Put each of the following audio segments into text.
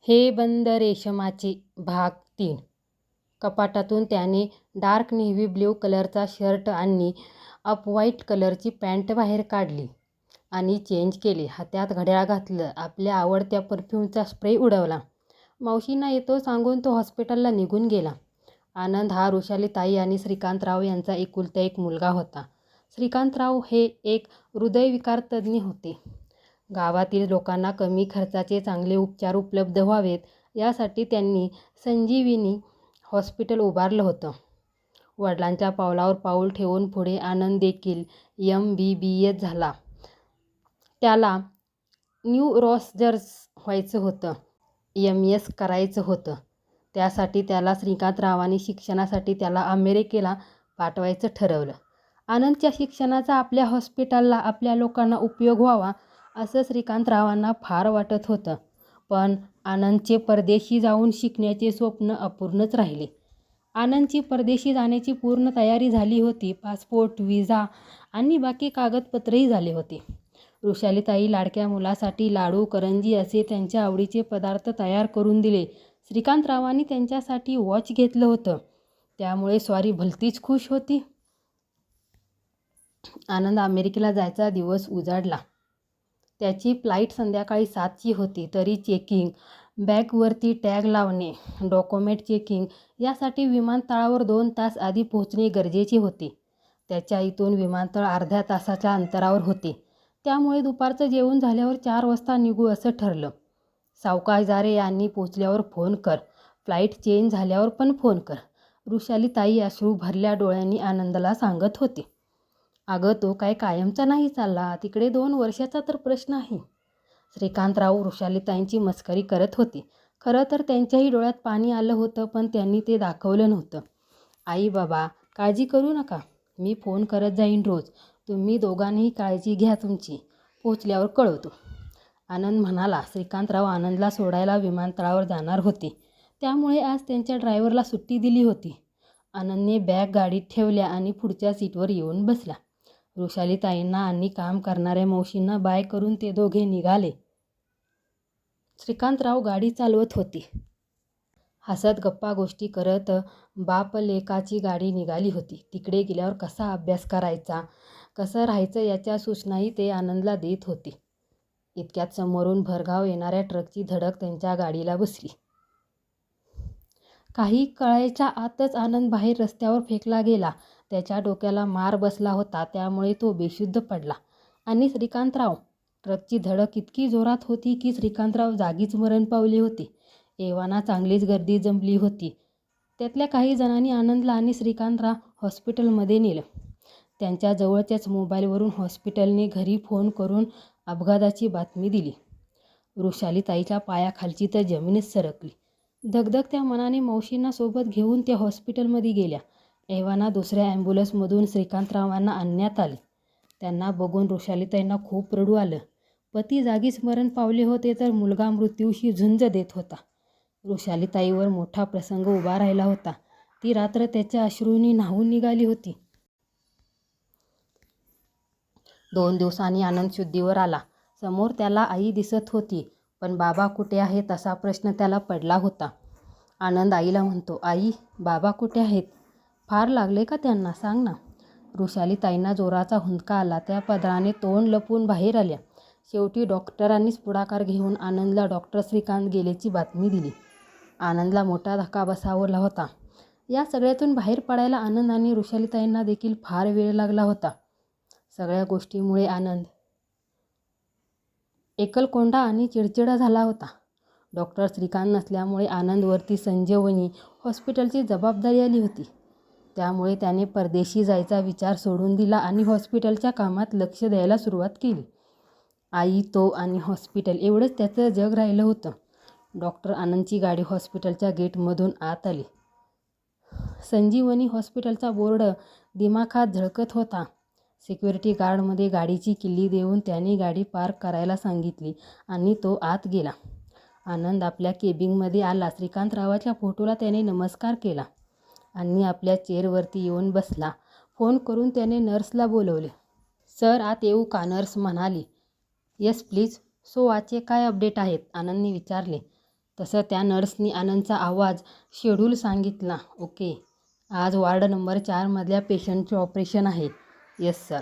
हे बंद रेशमाचे भाग 3. कपाटातून त्याने डार्क नेव्ही ब्ल्यू कलरचा शर्ट आणि अपव्हाईट कलरची पॅन्ट बाहेर काढली आणि चेंज केले. हातात घड्याळ घातलं. आपल्या आवडत्या परफ्यूमचा स्प्रे उडवला. मावशींना येतो सांगून तो हॉस्पिटलला निघून गेला. आनंद हा वृषालीताई आणि श्रीकांतराव यांचा एकुलता एक मुलगा होता. श्रीकांतराव हे एक हृदयविकार तज्ज्ञ होते. गावातील लोकांना कमी खर्चाचे चांगले उपचार उपलब्ध व्हावेत यासाठी त्यांनी संजीवनी हॉस्पिटल उभारलं होतं. वडिलांच्या पावलावर पाऊल ठेवून पुढे आनंद देखील MBBS झाला. त्याला न्यूरोसर्जन व्हायचं होतं. MS करायचं होतं. त्यासाठी त्याला श्रीकांतरावांनी शिक्षणासाठी त्याला अमेरिकेला पाठवायचं ठरवलं. आनंदच्या शिक्षणाचा आपल्या हॉस्पिटलला आपल्या लोकांना उपयोग व्हावा असं श्रीकांतरावांना फार वाटत होतं. पण आनंदचे परदेशी जाऊन शिकण्याचे स्वप्न अपूर्णच राहिले. आनंदची परदेशी जाण्याची पूर्ण तयारी झाली होती. पासपोर्ट, व्हिसा आणि बाकी कागदपत्रही झाले होते. वृषालीताई लाडक्या मुलासाठी लाडू, करंजी असे त्यांच्या आवडीचे पदार्थ तयार करून दिले. श्रीकांतरावांनी त्यांच्यासाठी वॉच घेतलं होतं. त्यामुळे स्वारी भलतीच खुश होती. आनंद अमेरिकेला जायचा दिवस उजाडला. त्याची फ्लाईट संध्याकाळी 7ची होती. तरी चेकिंग, बॅगवरती टॅग लावणे, डॉक्युमेंट चेकिंग यासाठी विमानतळावर 2 तास आधी पोहोचणे गरजेचे होते. त्याच्या इथून विमानतळ अर्ध्या तासाच्या अंतरावर होते. त्यामुळे दुपारचं जेवण झाल्यावर 4 वाजता निघू असं ठरलं. सावकाश जा रे आणि पोचल्यावर फोन कर. फ्लाईट चेंज झाल्यावर पण फोन कर. वृषालीताई अश्रू भरल्या डोळ्यांनी आनंदला सांगत होते. अगं तो काय कायमचा नाही चालला. तिकडे 2 वर्षाचा तर प्रश्न आहे. श्रीकांतराव वृषालीताईंची मस्करी करत होते. खरं तर त्यांच्याही डोळ्यात पाणी आलं होतं पण त्यांनी ते दाखवलं नव्हतं. आई बाबा काळजी करू नका. मी फोन करत जाईन रोज. तुम्ही दोघांनीही काळजी घ्या तुमची. पोचल्यावर कळवतो. आनंद म्हणाला. श्रीकांतराव आनंदला सोडायला विमानतळावर जाणार होते. त्यामुळे आज त्यांच्या ड्रायव्हरला सुट्टी दिली होती. आनंदने बॅग गाडीत ठेवल्या आणि पुढच्या सीटवर येऊन बसला. वृषालीताईंना आणि काम करणाऱ्या मावशींना बाय करून ते दोघे निघाले. श्रीकांतराव गाडी चालवत होते. हसत गप्पा गोष्टी करत बाप लेकाची गाडी निघाली होती. तिकडे गेल्यावर कसा अभ्यास करायचा, कसं राहायचं याच्या सूचनाही ते आनंदला देत होते. इतक्यात समोरून भरधाव येणाऱ्या ट्रकची धडक त्यांच्या गाडीला बसली. काही कळायच्या आतच आनंद बाहेर रस्त्यावर फेकला गेला. त्याच्या डोक्याला मार बसला होता. त्यामुळे तो बेशुद्ध पडला. आणि श्रीकांतराव, ट्रकची धडक इतकी जोरात होती की श्रीकांतराव जागीच मरण पावले होते. एव्हाना चांगलीच गर्दी जमली होती. त्यातल्या काही जणांनी आनंदला आणि श्रीकांतराव हॉस्पिटलमध्ये नेलं. त्यांच्या जवळच्याच मोबाईलवरून हॉस्पिटलने घरी फोन करून अपघाताची बातमी दिली. वृषालीताईच्या पायाखालची तर जमीनच सरकली. धगधगत्या मनाने मावशींना सोबत घेऊन त्या हॉस्पिटलमध्ये गेल्या. एव्हाना दुसऱ्या ॲम्ब्युलन्समधून श्रीकांतरावांना आणण्यात आले. त्यांना बघून वृषालीताईंना खूप रडू आलं. पती जागीच मरण पावले होते तर मुलगा मृत्यूशी झुंज देत होता. वृषालीताईवर मोठा प्रसंग उभा राहिला होता. ती रात्र त्याच्या अश्रूंनी न्हाऊन निघाली होती. 2 दिवसांनी आनंद शुद्धीवर आला. समोर त्याला आई दिसत होती. पण बाबा कुठे आहेत असा प्रश्न त्याला पडला होता. आनंद आईला म्हणतो, आई बाबा कुठे आहेत? फार लागले का त्यांना? सांग ना. वृषालीताईंना जोराचा हुंदका आला. त्या पदराने तोंड लपवून बाहेर आल्या. शेवटी डॉक्टरांनीच पुढाकार घेऊन आनंदला डॉक्टर श्रीकांत गेल्याची बातमी दिली. आनंदला मोठा धक्का बसवला होता. या सगळ्यातून बाहेर पडायला आनंद आणि वृषालीताईंना देखील फार वेळ लागला होता. सगळ्या गोष्टीमुळे आनंद एकलकोंडा आणि चिडचिडा झाला होता. डॉक्टर श्रीकांत नसल्यामुळे आनंदवरती संजीवनी हॉस्पिटलची जबाबदारी आली होती. त्यामुळे त्याने परदेशी जायचा विचार सोडून दिला आणि हॉस्पिटलच्या कामात लक्ष द्यायला सुरुवात केली. आई, तो आणि हॉस्पिटल एवढंच त्याचं जग राहिलं होतं. डॉक्टर आनंदची गाडी हॉस्पिटलच्या गेटमधून आत आली. संजीवनी हॉस्पिटलचा बोर्ड दिमाखात झळकत होता. सिक्युरिटी गार्डमध्ये गाडीची किल्ली देऊन त्याने गाडी पार्क करायला सांगितली आणि तो आत गेला. आनंद आपल्या केबिनमध्ये आला. श्रीकांतरावाच्या फोटोला त्याने नमस्कार केला आणि आपल्या चेअरवरती येऊन बसला. फोन करून त्याने नर्सला बोलवले. सर आत येऊ का? नर्स म्हणाली. Yes please. सो आजचे काय अपडेट आहेत? आनंदने विचारले. तसं त्या नर्सनी आनंदचा आवाज शेड्यूल सांगितला. ओके, आज वार्ड नंबर 4मधल्या पेशंटचे ऑपरेशन आहे. Yes sir.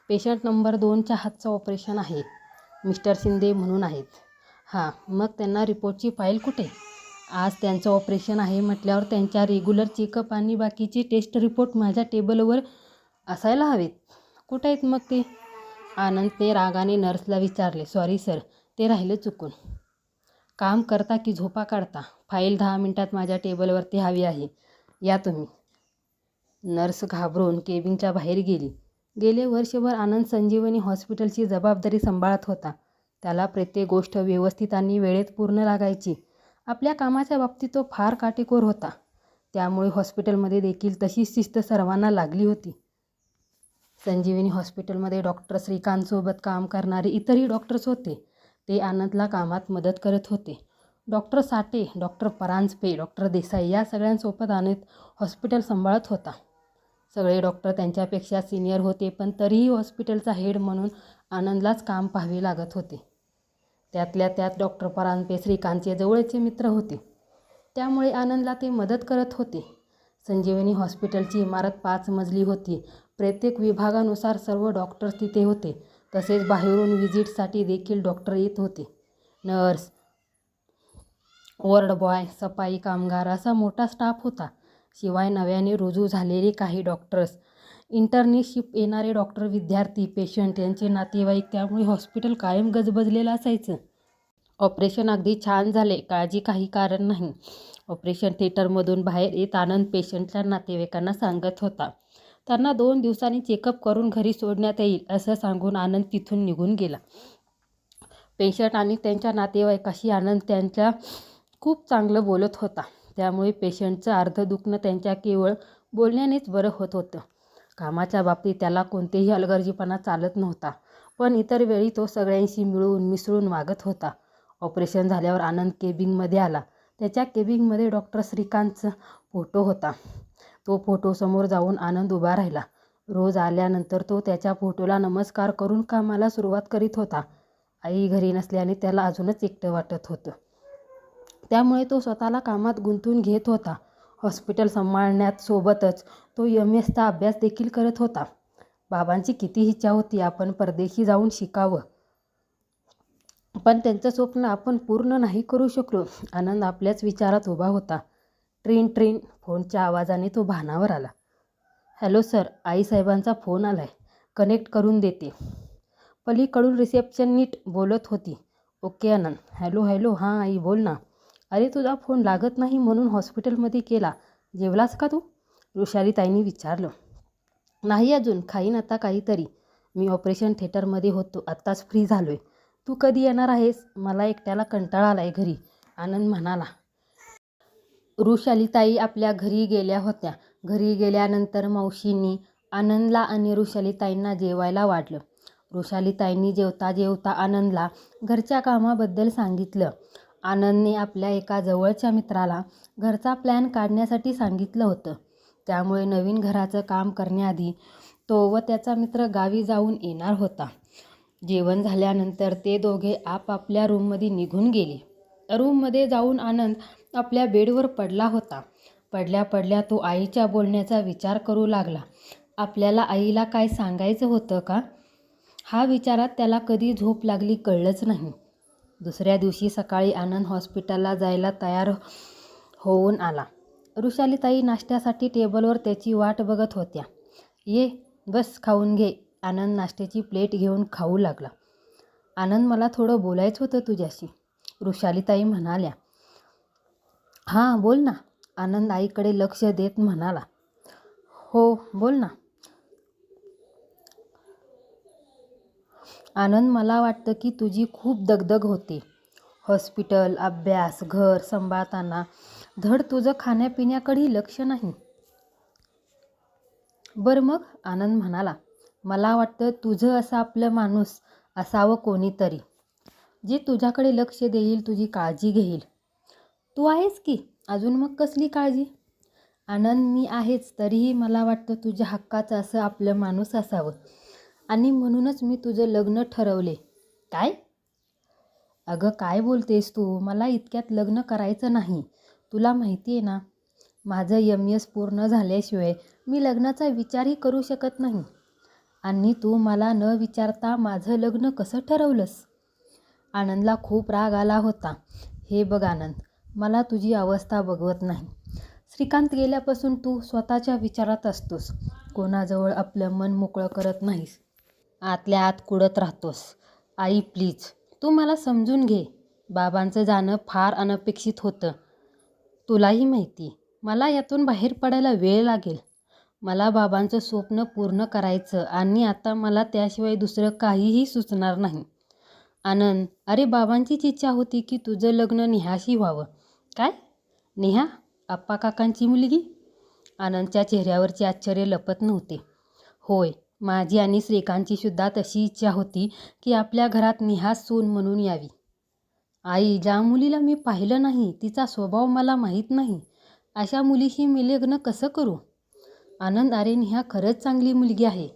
पेशंट नंबर 2च्या हातचं ऑपरेशन आहे. मिस्टर शिंदे म्हणून आहेत. हां, मग त्यांना रिपोर्टची फाईल कुठे? आज त्यांचं ऑपरेशन आहे म्हटल्यावर त्यांच्या रेग्युलर चेकअप आणि बाकीचे टेस्ट रिपोर्ट माझ्या टेबलवर असायला हवेत. कुठे आहेत मग ते? आनंदने रागाने नर्सला विचारले. सॉरी सर, ते राहिलं चुकून. काम करता की झोपा काढता? फाईल 10 मिनिटात माझ्या टेबलवरती हवी आहे. या तुम्ही. नर्स घाबरून केबिनच्या बाहेर गेली. गेले वर्षभर आनंद संजीवनी हॉस्पिटलची जबाबदारी सांभाळत होता. त्याला प्रत्येक गोष्ट व्यवस्थित आणि वेळेत पूर्ण लागायची. आपल्या कामाच्या बाबतीत तो फार काटेकोर होता. त्यामुळे हॉस्पिटलमध्ये देखील तशीच शिस्त सर्वांना लागली होती. संजीवनी हॉस्पिटलमध्ये डॉक्टर श्रीकांतसोबत काम करणारे इतरही डॉक्टर्स होते. ते आनंदला कामात मदत करत होते. डॉक्टर साठे, डॉक्टर परांजपे, डॉक्टर देसाई या सगळ्यांसोबत आनंद हॉस्पिटल सांभाळत होता. सगळे डॉक्टर त्यांच्यापेक्षा सिनियर होते, पण तरीही हॉस्पिटलचा हेड म्हणून आनंदलाच काम पाहावे लागत होते. त्यातल्या त्यात डॉक्टर परांजपे श्रीकांतचे जवळचे मित्र होते. त्यामुळे आनंदला ते मदत करत होते. संजीवनी हॉस्पिटलची इमारत 5 मजली होती. प्रत्येक विभागानुसार सर्व डॉक्टर्स तिथे होते. तसेच बाहेरून व्हिजिटसाठी देखील डॉक्टर येत होते. नर्स, वॉर्ड बॉय, सफाई कामगार असा मोठा स्टाफ होता. शिवाय नव्याने रुजू झालेले काही डॉक्टर्स, इंटर्नशिप येणारे डॉक्टर, विद्यार्थी, पेशंट यांचे नातेवाईक. त्यामुळे हॉस्पिटल कायम गजबजलेलं असायचं. ऑपरेशन अगदी छान झाले, काळजी काही कारण नाही. ऑपरेशन थिएटरमधून बाहेर येत आनंद पेशंटच्या नातेवाईकांना सांगत होता. त्यांना 2 दिवसांनी चेकअप करून घरी सोडण्यात येईल असं सांगून आनंद तिथून निघून गेला. पेशंट आणि त्यांच्या नातेवाईकाशी आनंद त्यांच्या खूप चांगलं बोलत होता. त्यामुळे पेशंटचं अर्ध दुखणं त्यांच्या केवळ बोलण्यानेच बरं होत होतं. कामाच्या बाबतीत त्याला कोणतेही हलगर्जीपणा चालत नव्हता, पण इतर वेळी तो सगळ्यांशी मिळून मिसळून वागत होता. ऑपरेशन झाल्यावर आनंद केबिनमध्ये आला. त्याच्या केबिनमध्ये डॉक्टर श्रीकांतचा फोटो होता. तो फोटो समोर जाऊन आनंद उभा राहिला. रोज आल्यानंतर तो त्याच्या फोटोला नमस्कार करून कामाला सुरुवात करीत होता. आई घरी नसल्याने त्याला अजूनच एकटं वाटत होतं. त्यामुळे तो स्वतःला कामात गुंतवून घेत होता. हॉस्पिटल सांभाळण्यात सोबतच तो MS चा अभ्यास देखील करत होता. बाबांची किती इच्छा होती आपण परदेशी जाऊन शिकावं, पण त्यांचं स्वप्न आपण पूर्ण नाही करू शकलो. आनंद आपल्याच विचारात उभा होता. ट्रिन ट्रिन फोनच्या आवाजाने तो भानावर आला. हॅलो सर, आईसाहेबांचा फोन आलाय, कनेक्ट करून देते. पलीकडून रिसेप्शन नीट बोलत होती. ओके आनंद. हॅलो हॅलो, हां आई बोल ना. अरे तुझा फोन लागत नाही म्हणून हॉस्पिटलमध्ये केला. जेवलास का तू? वृषालीताईंनी विचारलं. नाही अजून, खाईन आता काहीतरी. मी ऑपरेशन थिएटरमध्ये होतो, आत्ताच फ्री झालोय. तू कधी येणार आहेस? मला एकट्याला कंटाळा आलाय घरी, आनंद म्हणाला. वृषालीताई आपल्या घरी गेल्या होत्या. घरी गेल्यानंतर मावशींनी आनंदला आणि वृषालीताईंना जेवायला वाढलं. वृषालीताईंनी जेवता जेवता आनंदला घरच्या कामाबद्दल सांगितलं. आनंदने आपल्या एका जवळच्या मित्राला घरचा प्लॅन काढण्यासाठी सांगितलं होतं. त्यामुळे नवीन घराचं काम करण्याआधी तो व त्याचा मित्र गावी जाऊन येणार होता. जेवण झाल्यानंतर ते दोघे आपापल्या रूममध्ये निघून गेले. रूममध्ये जाऊन आनंद आपल्या बेडवर पडला होता. पडल्या पडल्या तो आईच्या बोलण्याचा विचार करू लागला. आपल्याला आईला काय सांगायचं होतं का? हा विचारात त्याला कधी झोप लागली कळलंच नाही. दुसऱ्या दिवशी सकाळी आनंद हॉस्पिटलला जायला तयार होऊन आला. वृषालीताई नाश्त्यासाठी टेबलवर त्याची वाट बघत होत्या. ये बस, खाऊन घे. आनंद नाश्त्याची प्लेट घेऊन खाऊ लागला. आनंद, मला थोडं बोलायचं होतं तुझ्याशी, वृषालीताई म्हणाल्या. हां बोल ना, आनंद आईकडे लक्ष देत म्हणाला. हो बोल ना. आनंद, मला वाटतं की तुझी खूप दगदग होते. हॉस्पिटल, अभ्यास, घर सांभाळताना धड तुझं खाण्यापिण्याकडेही लक्ष नाही. बरं मग, आनंद म्हणाला. मला वाटतं तुझं असं आपलं माणूस असावं कोणीतरी, जे तुझ्याकडे लक्ष देईल, तुझी काळजी घेईल. तू आहेस की, अजून मग कसली काळजी? आनंद, मी आहेच, तरीही मला वाटतं तुझ्या हक्काचं असं आपलं माणूस असावं, आणि म्हणूनच मी तुझं लग्न ठरवले. काय? अगं काय बोलतेस तू? मला इतक्यात लग्न करायचं नाही. तुला माहिती आहे ना, माझं एम.एस. पूर्ण झाल्याशिवाय मी लग्नाचा विचारही करू शकत नाही. आणि तू मला न विचारता माझं लग्न कसं ठरवलंस? आनंदला खूप राग आला होता. हे बघ आनंद, मला तुझी अवस्था बघवत नाही. श्रीकांत गेल्यापासून तू स्वतःच्या विचारात असतोस. कोणाजवळ आपलं मन मोकळं करत नाहीस. आतल्या आत कुढत राहतोस. आई प्लीज, तू मला समजून घे. बाबांचं जाणं फार अनपेक्षित होतं. तुलाही माहिती. मला यातून बाहेर पडायला वेळ लागेल. मला बाबांचं स्वप्न पूर्ण करायचं आणि आता मला त्याशिवाय दुसरं काहीही सुचणार नाही. आनंद, अरे बाबांचीच इच्छा होती की तुझं लग्न नेहाशी व्हावं. काय? नेहा? आप्पा काकांची मुलगी? आनंदच्या चेहऱ्यावरचे आश्चर्य लपत नव्हते. होय, माझी आणि श्रीकांतची सुद्धा तशी इच्छा होती की आपल्या घरात नेहा सून म्हणून यावी. आई, ज्या मुलीला मी पाहिलं नाही, तिचा स्वभाव मला माहीत नाही, अशा मुलीशी मी लग्न कसं करू? आनंद, अरे नेहा खरंच चांगली मुलगी आहे.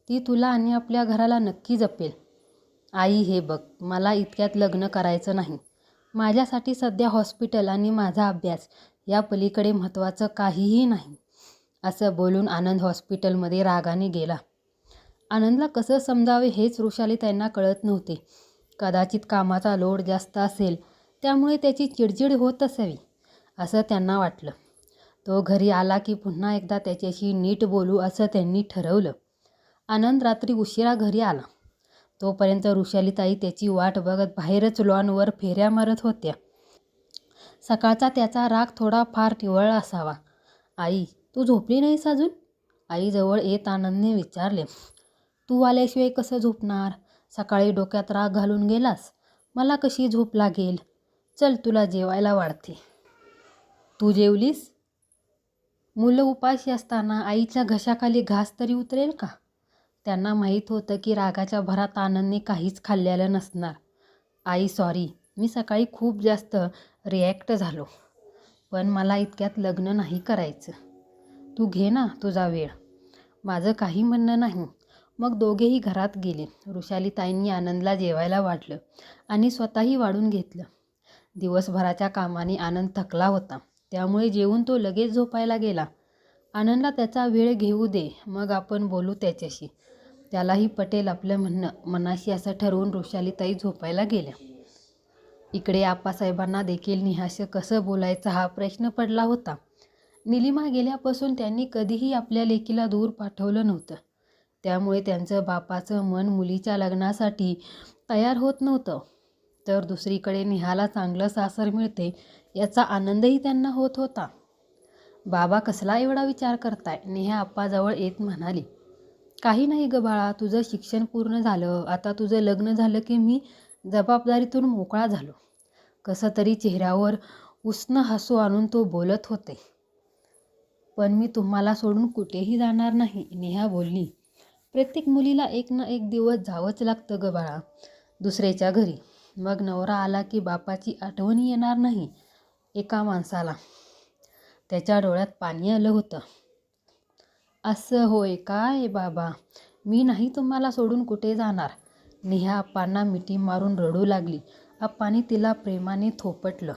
ती तुला आणि आपल्या घराला नक्की जपेल. आई हे बघ, मला इतक्यात लग्न करायचं नाही. माझ्यासाठी सध्या हॉस्पिटल आणि माझा अभ्यास या पलीकडे महत्त्वाचं काहीही नाही. असं बोलून आनंद हॉस्पिटलमध्ये रागाने गेला. आनंदला कसं समजावे हेच वृषालीताईंना कळत नव्हते. कदाचित कामाचा लोड जास्त असेल, त्यामुळे त्याची चिडचिड होत असावी असं त्यांना वाटलं. तो घरी आला की पुन्हा एकदा त्याच्याशी नीट बोलू असं त्यांनी ठरवलं. आनंद रात्री उशिरा घरी आला. तोपर्यंत वृषालीताई त्याची वाट बघत बाहेरच लॉनवर फेऱ्या मारत होत्या. सकाळचा त्याचा राग थोडा फार निव्वळ असावा. आई, तू झोपली नाहीस अजून? आईजवळ येत आनंदने विचारले. तू आल्याशिवाय कसं झोपणार? सकाळी डोक्यात राग घालून गेलास. मला कशी झोप लागेल? चल तुला जेवायला वाढते. तू जेवलीस? मुलं उपाशी असताना आईच्या घशाखाली घास तरी उतरेल का? त्यांना माहीत होतं की रागाच्या भरात आनंदने काहीच खाल्लेलं नसणार. आई सॉरी, मी सकाळी खूप जास्त रिॲक्ट झालो. पण मला इतक्यात लग्न नाही करायचं. तू घे ना तुझा वेळ. माझं काही म्हणणं नाही. मग दोघेही घरात गेले. वृषालीताईंनी आनंदला जेवायला वाढलं आणि स्वतःही वाढून घेतलं. दिवसभराच्या कामाने आनंद थकला होता, त्यामुळे जेवून तो लगेच झोपायला गेला. आनंदला त्याचा वेळ घेऊ दे, मग आपण बोलू त्याच्याशी. त्यालाही पटेल आपलं म्हणणं मनाशी असं ठरवून वृषालीताई झोपायला गेल्या. इकडे आप्पासाहेबांना देखील नेहाशी कसं बोलायचं हा प्रश्न पडला होता. निलिमा गेल्यापासून त्यांनी कधीही आपल्या लेकीला दूर पाठवलं नव्हतं. त्यामुळे त्यांचं बापाचं मन मुलीच्या लग्नासाठी तयार होत नव्हतं. तर दुसरीकडे नेहाला चांगलं सासर मिळते याचा आनंदही त्यांना होत होता. बाबा कसला एवढा विचार करताय? नेहा आप्पाजवळ येत म्हणाली. काही नाही ग बाळा, तुझं शिक्षण पूर्ण झालं. आता तुझं लग्न झालं की मी जबाबदारीतून मोकळा झालो. कसं तरी चेहऱ्यावर उष्ण हसू आणून तो बोलत होते. पण मी तुम्हाला सोडून कुठेही जाणार नाही, नेहा बोलली. प्रत्येक मुलीला एक ना एक दिवस जावंच लागतं ग बाळा, दुसऱ्याच्या घरी. मग नवरा आला की बापाची आठवणी येणार नाही एका माणसाला. त्याच्या डोळ्यात पाणी आलं होतं. असं होय काय बाबा, मी नाही तुम्हाला सोडून कुठे जाणार. नेहा आप्पांना मिठी मारून रडू लागली. आप्पांनी तिला प्रेमाने थोपटलं.